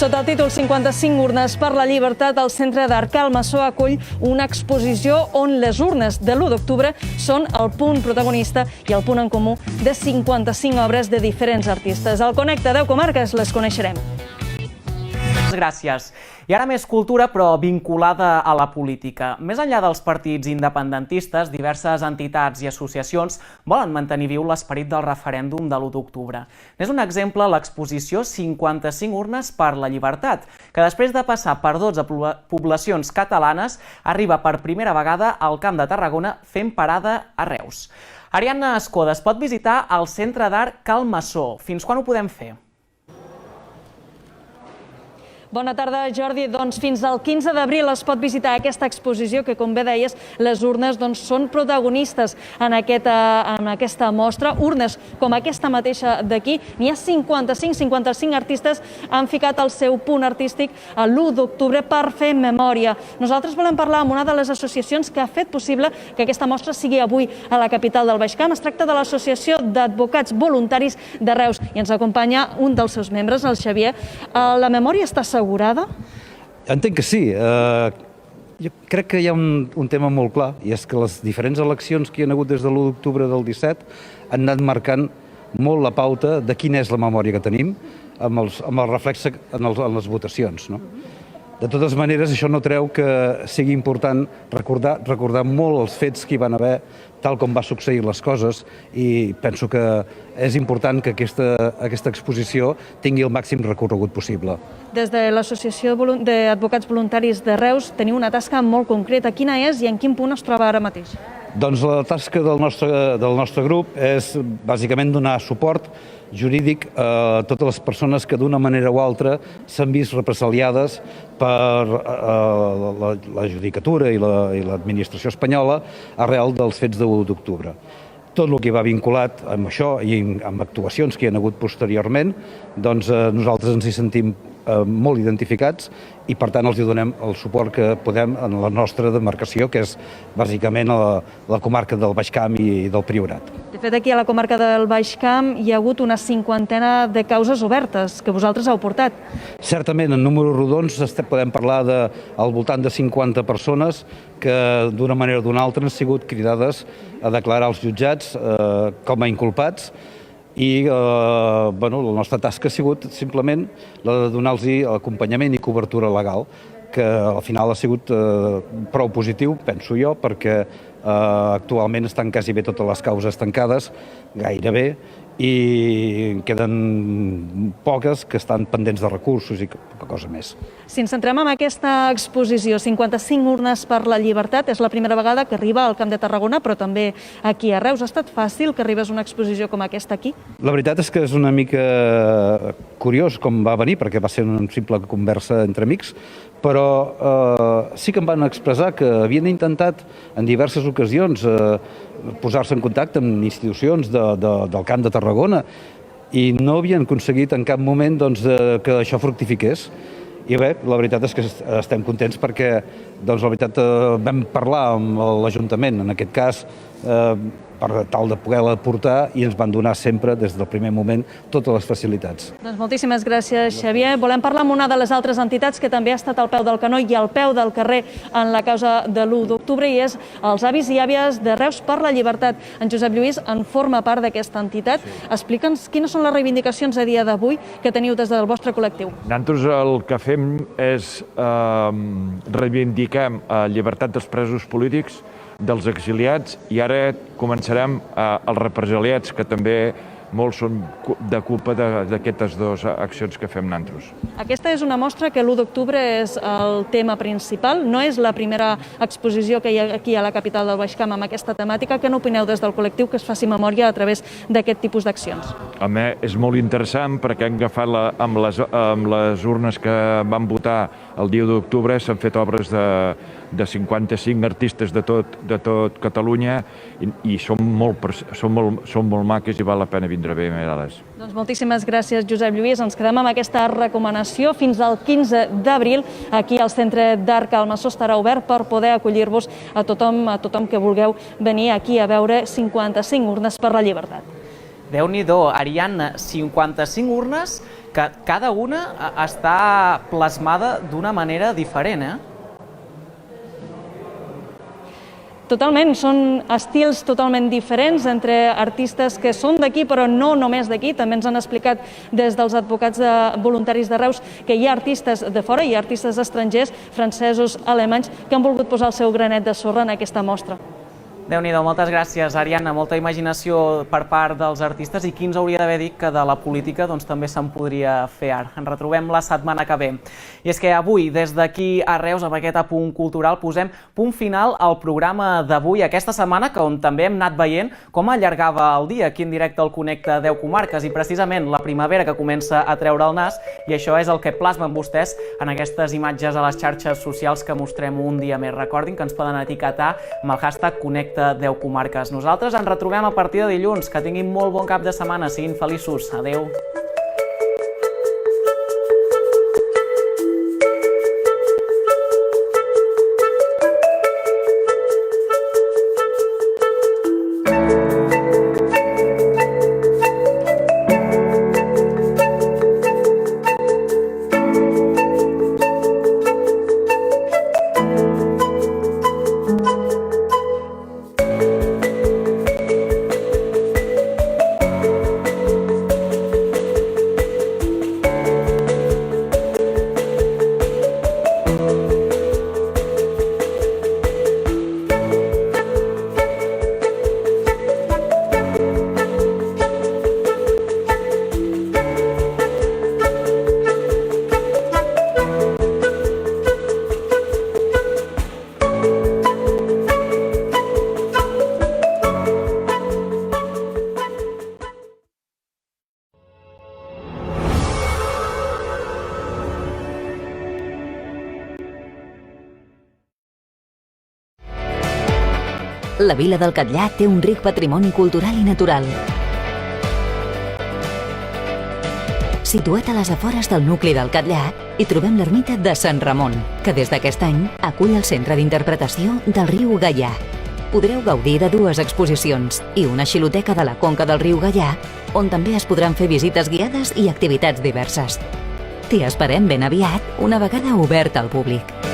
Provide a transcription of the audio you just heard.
Sota el títol 55 urnes per la llibertat, el Centre d'Art Cal Massó acull una exposició on les urnes de l'1 d'octubre són el punt protagonista i el punt en comú de 55 obres de diferents artistes. Al Connecta 10 comarques les coneixerem. Gràcies. I ara més cultura, però vinculada a la política. Més enllà dels partits independentistes, diverses entitats i associacions volen mantenir viu l'esperit del referèndum de l'1 d'octubre. És un exemple l'exposició 55 urnes per la llibertat, que després de passar per 12 poblacions catalanes, arriba per primera vegada al Camp de Tarragona fent parada a Reus. Ariadna Escoda, es pot visitar al Centre d'Art Cal Massó. Fins quan ho podem fer? Bona tarda, Jordi. Fins al 15 d'abril es pot visitar aquesta exposició que, com bé deies, les urnes són protagonistes en aquesta mostra. Urnes com aquesta mateixa d'aquí. N'hi ha 55 artistes han ficat el seu punt artístic a l'1 d'octubre per fer memòria. Nosaltres volem parlar amb una de les associacions que ha fet possible que aquesta mostra sigui avui a la capital del Baix Camp. Es tracta de l'Associació d'Advocats Voluntaris de Reus i ens acompanya un dels seus membres, el Xavier. La memòria està assegurada? Entenc que sí. Jo crec que hi ha un tema molt clar, i és que les diferents eleccions que hi ha hagut des de l'1 d'octubre del 17 han anat marcant molt la pauta de quina és la memòria que tenim amb el reflex en les votacions. De totes maneres, això no treu que sigui important recordar molt els fets que hi van haver, tal com va succeir les coses, i penso que és important que aquesta exposició tingui el màxim recorregut possible. Des de l'Associació d'Advocats Voluntaris de Reus teniu una tasca molt concreta. Quina és i en quin punt es troba ara mateix? Doncs la tasca del nostre grup és bàsicament donar suport jurídic a totes les persones que d'una manera o altra s'han vist represaliades per la judicatura i l'administració espanyola arrel dels fets de l'1 d'octubre. Tot el que va vinculat amb això i amb actuacions que hi ha hagut posteriorment, doncs nosaltres ens hi sentim molt identificats i per tant els hi donem el suport que podem en la nostra demarcació, que és bàsicament la comarca del Baix Camp i del Priorat. De fet, aquí a la comarca del Baix Camp hi ha hagut una cinquantena de causes obertes que vosaltres heu portat. Certament, en números rodons podem parlar al voltant de 50 persones que d'una manera o d'una altra han sigut cridades a declarar als jutjats com a inculpats. I la nostra tasca ha sigut simplement la de donar-los acompanyament i cobertura legal, que al final ha sigut prou positiu, penso jo, perquè actualment estan quasi bé totes les causes tancades, gairebé, i queden poques que estan pendents de recursos i poca cosa més. Si ens centrem en aquesta exposició, 55 urnes per la llibertat, és la primera vegada que arriba al Camp de Tarragona, però també aquí a Reus. Ha estat fàcil que arribés una exposició com aquesta aquí? La veritat és que és una mica curiós com va venir, perquè va ser una simple conversa entre amics, però sí que em van expressar que havien intentat en diverses ocasions posar-se en contacte amb institucions del Camp de Tarragona i no havien aconseguit en cap moment que això fructifiqués. I bé, la veritat és que estem contents perquè la veritat vam parlar amb l'Ajuntament, en aquest cas, per tal de poder-la portar, i ens van donar sempre, des del primer moment, totes les facilitats. Doncs moltíssimes gràcies, Xavier. Volem parlar amb una de les altres entitats que també ha estat al peu del canó i al peu del carrer en la causa de l'1 d'octubre, i és els avis i àvies de Reus per la llibertat. En Josep Lluís en forma part d'aquesta entitat. Explica'ns quines són les reivindicacions a dia d'avui que teniu des del vostre col·lectiu. Nosaltres el que fem és reivindicar la llibertat dels presos polítics, dels exiliats, i ara començarem els represaliats, que també molts són de culpa d'aquestes dues accions que fem nosaltres. Aquesta és una mostra que l'1 d'octubre és el tema principal. No és la primera exposició que hi ha aquí a la capital del Baix Camp amb aquesta temàtica. Què n'opineu des del col·lectiu que es faci memòria a través d'aquest tipus d'accions? A mi és molt interessant perquè hem agafat amb les urnes que van votar el dia d'octubre, s'han fet obres de 55 artistes de tot Catalunya i són molt maques i val la pena vindre a mirar-les. Doncs moltíssimes gràcies, Josep Lluís. Ens quedem amb aquesta recomanació. Fins al 15 d'abril, aquí al Centre d'Art Cal Massó estarà obert per poder acollir-vos a tothom que vulgueu venir aquí a veure 55 urnes per la llibertat. Déu-n'hi-do, Ariadna, 55 urnes que cada una està plasmada d'una manera diferent, Totalment, són estils totalment diferents entre artistes que són d'aquí, però no només d'aquí. També ens han explicat des dels advocats voluntaris de Reus que hi ha artistes de fora, hi ha artistes estrangers, francesos, alemanys, que han volgut posar el seu granet de sorra en aquesta mostra. Déu-n'hi-do, moltes gràcies, Ariadna. Molta imaginació per part dels artistes i qui ens hauria d'haver dit que de la política també se'n podria fer art. Ens retrobem la setmana que ve. I és que avui, des d'aquí a Reus, amb aquest apunt cultural, posem punt final al programa d'avui, aquesta setmana, on també hem anat veient com allargava el dia aquí en directe al Connecta 10 Comarques i precisament la primavera que comença a treure el nas, i això és el que plasmen vostès en aquestes imatges a les xarxes socials que mostrem un dia més. Recordin que ens poden etiquetar amb el hashtag Connecta 10 Comarques. Nosaltres ens retrobem a partir de dilluns. Que tinguin molt bon cap de setmana. Siguin feliços. Adeu. La vila del Catllar té un ric patrimoni cultural i natural. Situat a les afores del nucli del Catllar, hi trobem l'ermita de Sant Ramon, que des d'aquest any acull el centre d'interpretació del riu Gaià. Podreu gaudir de 2 exposicions i una xiloteca de la conca del riu Gaià, on també es podran fer visites guiades i activitats diverses. T'hi esperem ben aviat, una vegada obert al públic.